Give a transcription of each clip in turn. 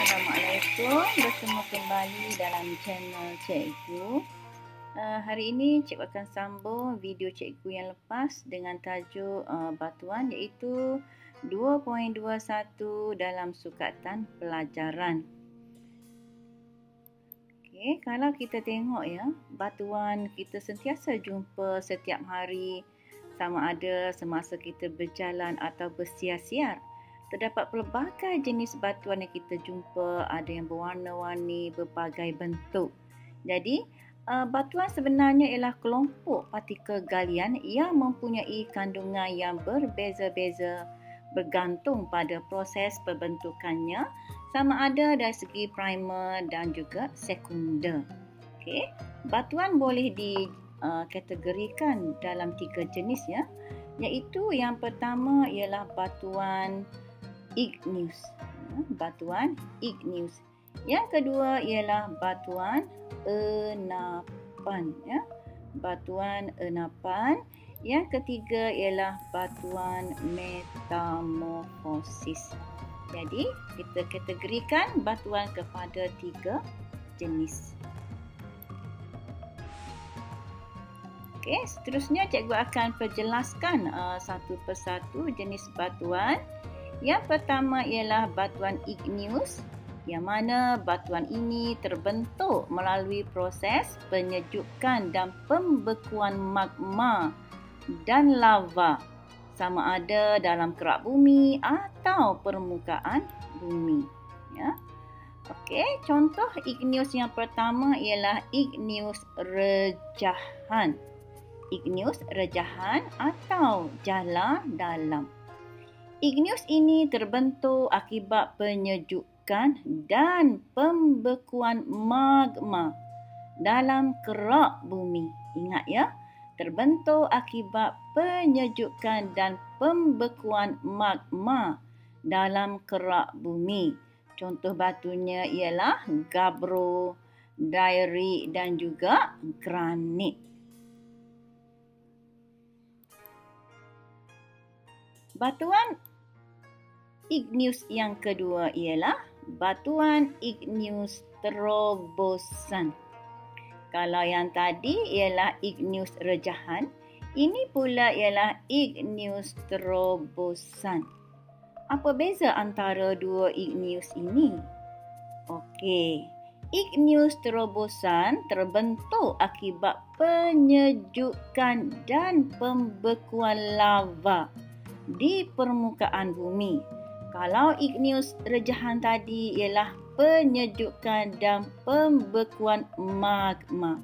Assalamualaikum, bertemu kembali dalam channel Cikgu. Hari ini Cikgu akan sambung video Cikgu yang lepas dengan tajuk batuan iaitu 2.21 dalam sukatan pelajaran. Okey, kalau kita tengok ya, batuan kita sentiasa jumpa setiap hari, sama ada semasa kita berjalan atau bersiar-siar. Terdapat pelbagai jenis batuan yang kita jumpa, ada yang berwarna-warni, berbagai bentuk. Jadi, batuan sebenarnya ialah kelompok partikel galian yang mempunyai kandungan yang berbeza-beza bergantung pada proses pembentukannya, sama ada dari segi primer dan juga sekunder. Okey, batuan boleh dikategorikan dalam 3 jenis ya, iaitu yang pertama ialah batuan igneous. Batuan igneous. Yang kedua ialah batuan enapan ya. Batuan enapan. Yang ketiga ialah batuan metamorfosis. Jadi, kita kategorikan batuan kepada 3 jenis. Okey, seterusnya cikgu akan perjelaskan satu persatu jenis batuan. Yang pertama ialah batuan igneous, yang mana batuan ini terbentuk melalui proses penyejukan dan pembekuan magma dan lava, sama ada dalam kerak bumi atau permukaan bumi. Ya. Okey, contoh igneous yang pertama ialah igneous rejahan. Igneous rejahan atau jala dalam. Igneous ini terbentuk akibat penyejukan dan pembekuan magma dalam kerak bumi. Ingat ya, terbentuk akibat penyejukan dan pembekuan magma dalam kerak bumi. Contoh batunya ialah gabbro, diorite dan juga granit. Batuan igneous yang kedua ialah batuan igneous strobosan. Kalau yang tadi ialah igneous rejahan, ini pula ialah igneous strobosan. Apa beza antara dua igneous ini? Okey, igneous strobosan terbentuk akibat penyejukan dan pembekuan lava di permukaan bumi. Kalau igneous rejahan tadi ialah penyejukan dan pembekuan magma.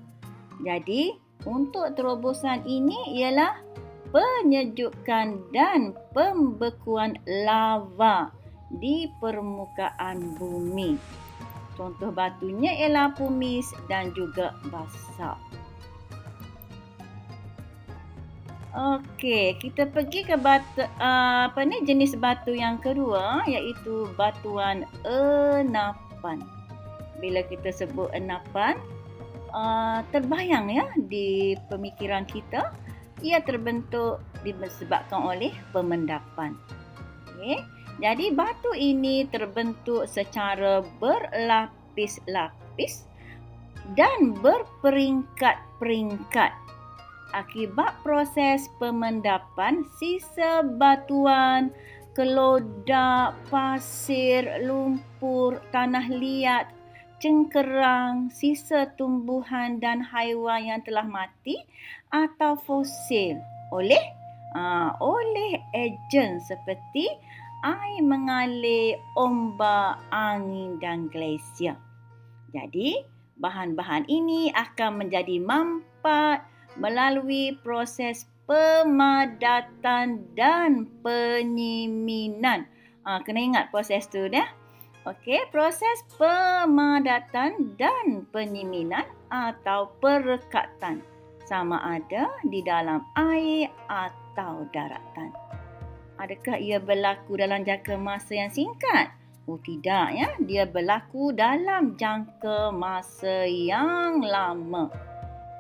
Jadi, untuk terobosan ini ialah penyejukan dan pembekuan lava di permukaan bumi. Contoh batunya ialah pumice dan juga basalt. Okey, kita pergi ke jenis batu yang kedua, iaitu batuan enapan. Bila kita sebut enapan, terbayang ya di pemikiran kita, ia terbentuk disebabkan oleh pemendapan. Okey, jadi batu ini terbentuk secara berlapis-lapis dan berperingkat-peringkat. Akibat proses pemendapan, sisa batuan, kelodak, pasir, lumpur, tanah liat, cengkerang, sisa tumbuhan dan haiwan yang telah mati atau fosil oleh ejen seperti air mengalir, ombak, angin dan glasier. Jadi, bahan-bahan ini akan menjadi mampat melalui proses pemadatan dan penyiminan. Kena ingat proses tu dah. Okey, proses pemadatan dan penyiminan atau perekatan, sama ada di dalam air atau daratan. Adakah ia berlaku dalam jangka masa yang singkat? Oh tidak ya, dia berlaku dalam jangka masa yang lama.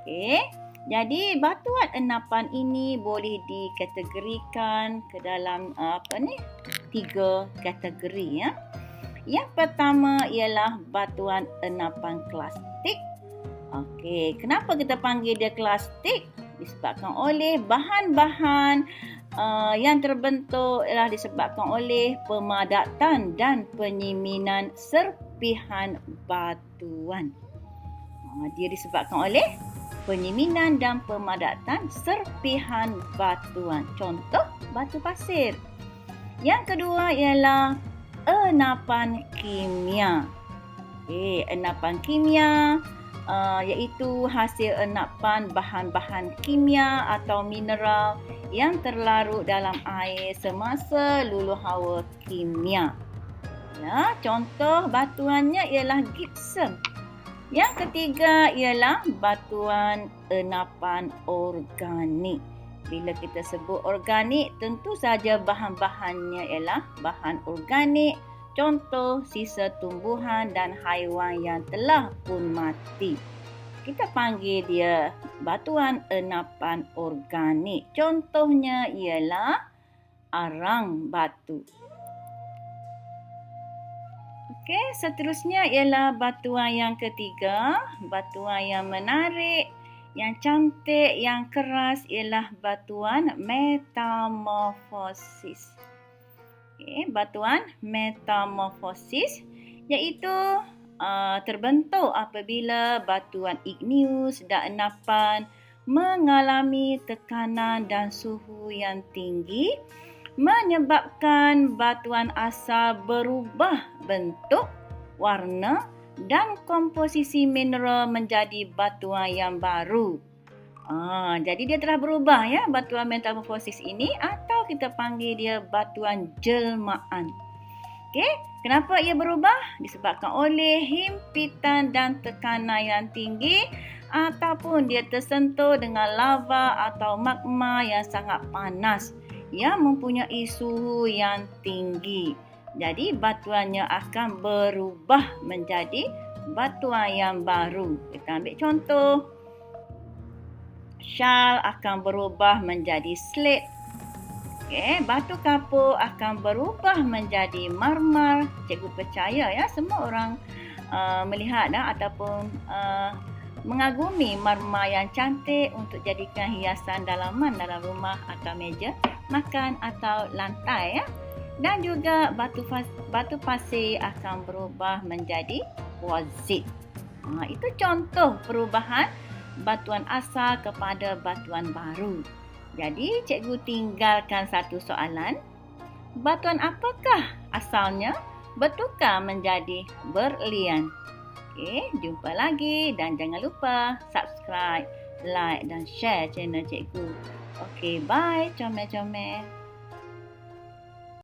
Okey. Jadi batuan enapan ini boleh dikategorikan ke dalam 3 kategori ya. Yang pertama ialah batuan enapan klastik. Okey, kenapa kita panggil dia klastik? Disebabkan oleh bahan-bahan yang terbentuk ialah disebabkan oleh pemadatan dan penyiminan serpihan batuan. Dia disebabkan oleh penyiminan dan pemadatan serpihan batuan. Contoh, batu pasir. Yang kedua ialah enapan kimia. Enapan kimia iaitu hasil enapan bahan-bahan kimia atau mineral yang terlarut dalam air semasa luluh hawa kimia. Ya, contoh batuannya ialah gypsum. Yang ketiga ialah batuan enapan organik. Bila kita sebut organik, tentu saja bahan-bahannya ialah bahan organik. Contoh, sisa tumbuhan dan haiwan yang telah pun mati. Kita panggil dia batuan enapan organik. Contohnya ialah arang batu. Okey, seterusnya ialah batuan yang ketiga. Batuan yang menarik, yang cantik, yang keras ialah batuan metamorfosis. Batuan metamorfosis iaitu terbentuk apabila batuan igneus dan enapan mengalami tekanan dan suhu yang tinggi menyebabkan batuan asal berubah bentuk, warna dan komposisi mineral menjadi batuan yang baru. Jadi dia telah berubah ya, batuan metamorfosis ini, atau kita panggil dia batuan jelmaan. Okey, kenapa ia berubah? Disebabkan oleh himpitan dan tekanan yang tinggi ataupun dia tersentuh dengan lava atau magma yang sangat panas yang mempunyai suhu yang tinggi. Jadi batuannya akan berubah menjadi batuan yang baru. Kita ambil contoh. Shal akan berubah menjadi slate. Batu kapur akan berubah menjadi marmar. Cikgu percaya ya, semua orang melihat ataupun mengagumi marmar yang cantik untuk jadikan hiasan dalaman dalam rumah atau meja makan atau lantai ya. Dan juga batu pasir akan berubah menjadi quartzite. Itu contoh perubahan batuan asal kepada batuan baru. Jadi, cikgu tinggalkan satu soalan. Batuan apakah asalnya bertukar menjadi berlian? Jumpa lagi dan jangan lupa subscribe, like dan share channel cikgu. Bye, comel-comel.